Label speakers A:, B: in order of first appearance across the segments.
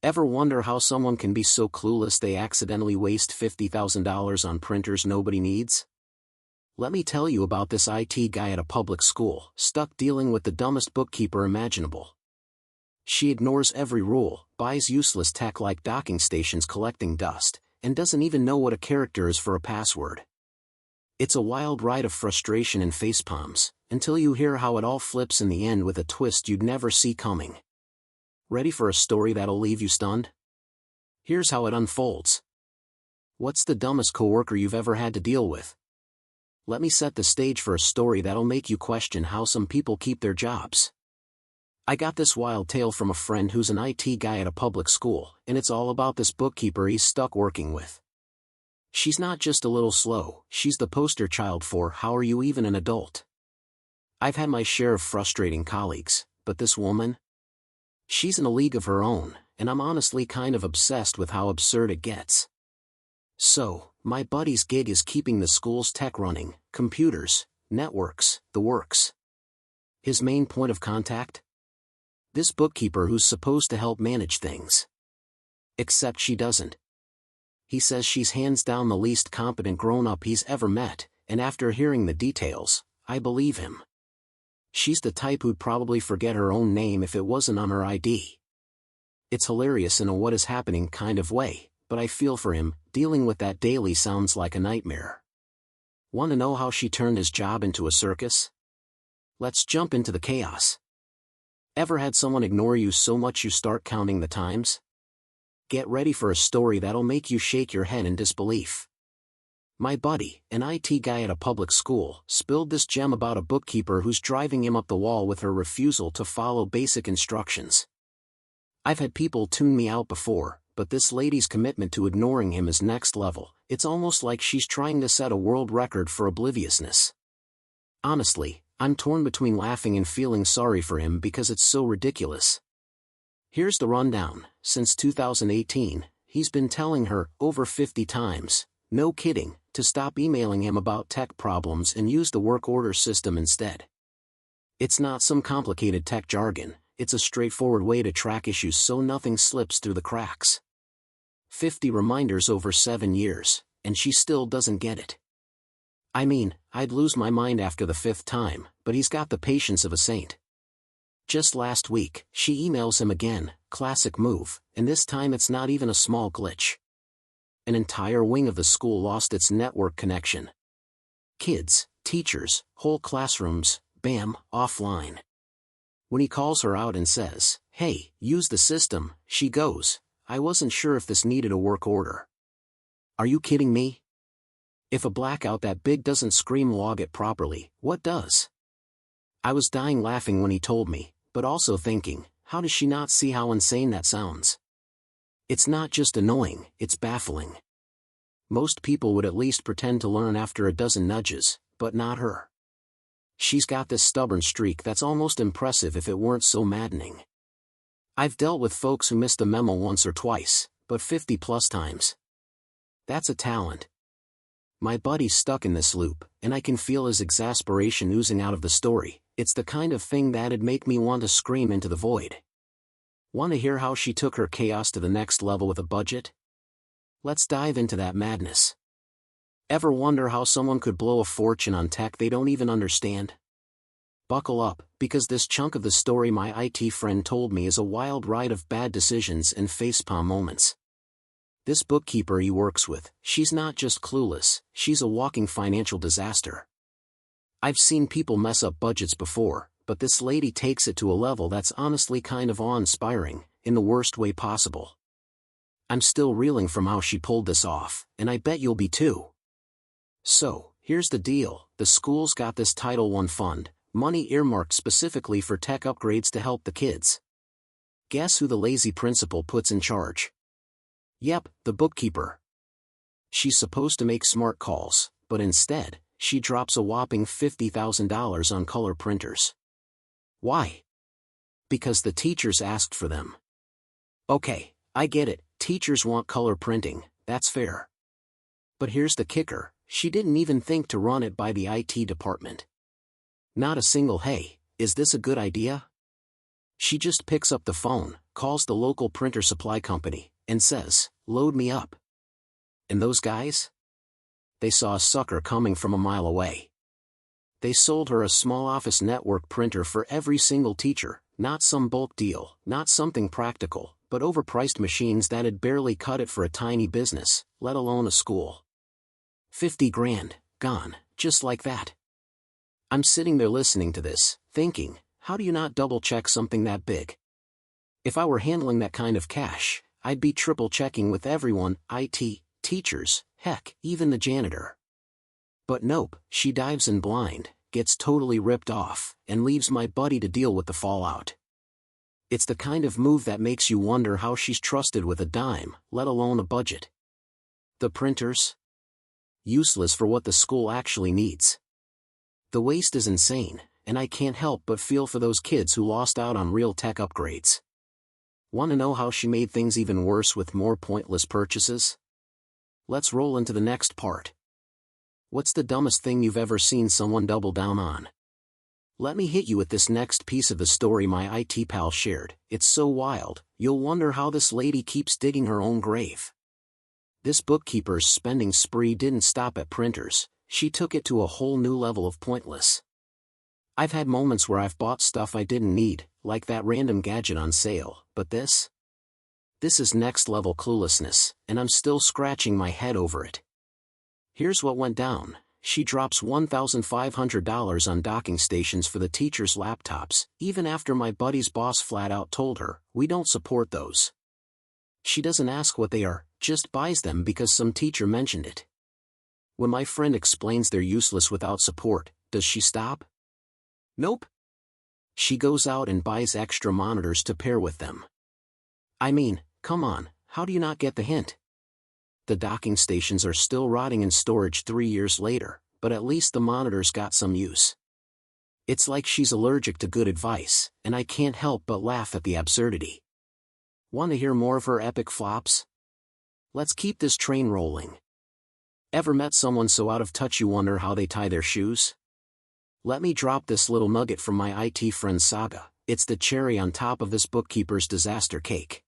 A: Ever wonder how someone can be so clueless they accidentally waste $50,000 on printers nobody needs? Let me tell you about this IT guy at a public school, stuck dealing with the dumbest bookkeeper imaginable. She ignores every rule, buys useless tech like docking stations collecting dust, and doesn't even know what a character is for a password. It's a wild ride of frustration and facepalms, until you hear how it all flips in the end with a twist you'd never see coming. Ready for a story that'll leave you stunned? Here's how it unfolds. What's the dumbest coworker you've ever had to deal with? Let me set the stage for a story that'll make you question how some people keep their jobs. I got this wild tale from a friend who's an IT guy at a public school, and it's all about this bookkeeper he's stuck working with. She's not just a little slow, she's the poster child for how are you even an adult? I've had my share of frustrating colleagues, but this woman? She's in a league of her own, and I'm honestly kind of obsessed with how absurd it gets. So, my buddy's gig is keeping the school's tech running, computers, networks, the works. His main point of contact? This bookkeeper who's supposed to help manage things. Except she doesn't. He says she's hands down the least competent grown-up he's ever met, and after hearing the details, I believe him. She's the type who'd probably forget her own name if it wasn't on her ID. It's hilarious in a what is happening kind of way, but I feel for him, dealing with that daily sounds like a nightmare. Want to know how she turned his job into a circus? Let's jump into the chaos. Ever had someone ignore you so much you start counting the times? Get ready for a story that'll make you shake your head in disbelief. My buddy, an IT guy at a public school, spilled this gem about a bookkeeper who's driving him up the wall with her refusal to follow basic instructions. I've had people tune me out before, but this lady's commitment to ignoring him is next level. It's almost like she's trying to set a world record for obliviousness. Honestly, I'm torn between laughing and feeling sorry for him because it's so ridiculous. Here's the rundown. Since 2018, he's been telling her, over 50 times, no kidding, to stop emailing him about tech problems and use the work order system instead. It's not some complicated tech jargon, it's a straightforward way to track issues so nothing slips through the cracks. 50 reminders over 7 years, and she still doesn't get it. I mean, I'd lose my mind after the 5th time, but he's got the patience of a saint. Just last week, she emails him again, classic move, and this time it's not even a small glitch. An entire wing of the school lost its network connection. Kids, teachers, whole classrooms, bam, offline. When he calls her out and says, "Hey, use the system," she goes, "I wasn't sure if this needed a work order." Are you kidding me? If a blackout that big doesn't scream log it properly, what does? I was dying laughing when he told me, but also thinking, how does she not see how insane that sounds? It's not just annoying, it's baffling. Most people would at least pretend to learn after a dozen nudges, but not her. She's got this stubborn streak that's almost impressive if it weren't so maddening. I've dealt with folks who missed a memo once or twice, but 50 plus times. That's a talent. My buddy's stuck in this loop, and I can feel his exasperation oozing out of the story. It's the kind of thing that'd make me want to scream into the void. Want to hear how she took her chaos to the next level with a budget? Let's dive into that madness. Ever wonder how someone could blow a fortune on tech they don't even understand? Buckle up, because this chunk of the story my IT friend told me is a wild ride of bad decisions and facepalm moments. This bookkeeper he works with, she's not just clueless, she's a walking financial disaster. I've seen people mess up budgets before, but this lady takes it to a level that's honestly kind of awe-inspiring, in the worst way possible. I'm still reeling from how she pulled this off, and I bet you'll be too. So, here's the deal, the school's got this Title I fund, money earmarked specifically for tech upgrades to help the kids. Guess who the lazy principal puts in charge? Yep, the bookkeeper. She's supposed to make smart calls, but instead, she drops a whopping $50,000 on color printers. Why? Because the teachers asked for them. Okay, I get it, teachers want color printing, that's fair. But here's the kicker, she didn't even think to run it by the IT department. Not a single "hey, is this a good idea?" She just picks up the phone, calls the local printer supply company, and says, "Load me up." And those guys? They saw a sucker coming from a mile away. They sold her a small office network printer for every single teacher, not some bulk deal, not something practical, but overpriced machines that'd barely cut it for a tiny business, let alone a school. 50 grand, gone, just like that. I'm sitting there listening to this, thinking, how do you not double-check something that big? If I were handling that kind of cash, I'd be triple-checking with everyone, IT, teachers, heck, even the janitor. But nope, she dives in blind, gets totally ripped off, and leaves my buddy to deal with the fallout. It's the kind of move that makes you wonder how she's trusted with a dime, let alone a budget. The printers? Useless for what the school actually needs. The waste is insane, and I can't help but feel for those kids who lost out on real tech upgrades. Want to know how she made things even worse with more pointless purchases? Let's roll into the next part. What's the dumbest thing you've ever seen someone double down on? Let me hit you with this next piece of the story my IT pal shared. It's so wild, you'll wonder how this lady keeps digging her own grave. This bookkeeper's spending spree didn't stop at printers, she took it to a whole new level of pointless. I've had moments where I've bought stuff I didn't need, like that random gadget on sale, but this? This is next level cluelessness, and I'm still scratching my head over it. Here's what went down. She drops $1,500 on docking stations for the teachers' laptops, even after my buddy's boss flat out told her, "We don't support those." She doesn't ask what they are, just buys them because some teacher mentioned it. When my friend explains they're useless without support, does she stop? Nope. She goes out and buys extra monitors to pair with them. I mean, come on, how do you not get the hint? The docking stations are still rotting in storage 3 years later, but at least the monitors got some use. It's like she's allergic to good advice, and I can't help but laugh at the absurdity. Want to hear more of her epic flops? Let's keep this train rolling. Ever met someone so out of touch you wonder how they tie their shoes? Let me drop this little nugget from my IT friend's saga. It's the cherry on top of this bookkeeper's disaster cake.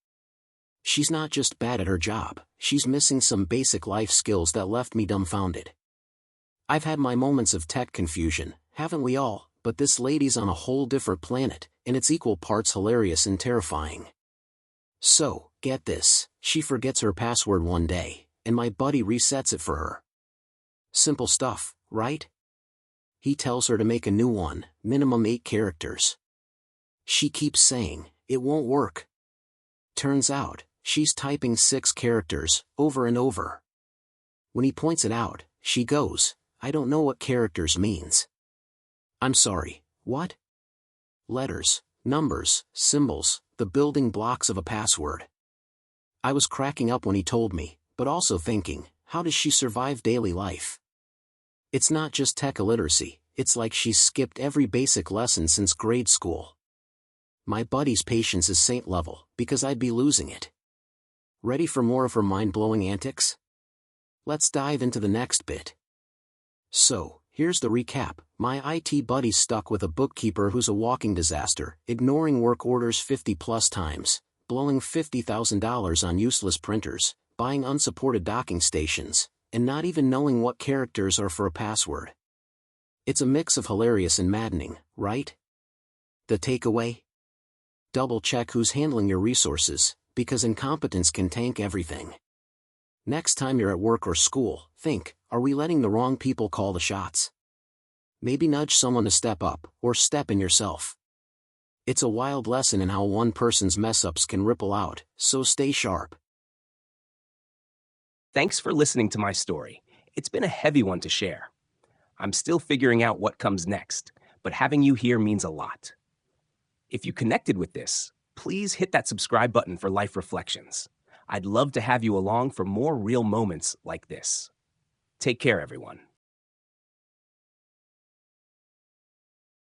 A: She's not just bad at her job, she's missing some basic life skills that left me dumbfounded. I've had my moments of tech confusion, haven't we all, but this lady's on a whole different planet, and it's equal parts hilarious and terrifying. So, get this, she forgets her password one day, and my buddy resets it for her. Simple stuff, right? He tells her to make a new one, minimum 8 characters. She keeps saying, "It won't work." Turns out, she's typing 6 characters, over and over. When he points it out, she goes, "I don't know what characters means." I'm sorry, what? Letters, numbers, symbols, the building blocks of a password. I was cracking up when he told me, but also thinking, how does she survive daily life? It's not just tech illiteracy, it's like she's skipped every basic lesson since grade school. My buddy's patience is saint level, because I'd be losing it. Ready for more of her mind-blowing antics? Let's dive into the next bit. So, here's the recap. My IT buddy's stuck with a bookkeeper who's a walking disaster, ignoring work orders 50+ times, blowing $50,000 on useless printers, buying unsupported docking stations, and not even knowing what characters are for a password. It's a mix of hilarious and maddening, right? The takeaway? Double-check who's handling your resources, because incompetence can tank everything. Next time you're at work or school, think, are we letting the wrong people call the shots? Maybe nudge someone to step up, or step in yourself. It's a wild lesson in how one person's mess-ups can ripple out, so stay sharp.
B: Thanks for listening to my story. It's been a heavy one to share. I'm still figuring out what comes next, but having you here means a lot. If you connected with this, please hit that subscribe button for Life Reflections. I'd love to have you along for more real moments like this. Take care, everyone.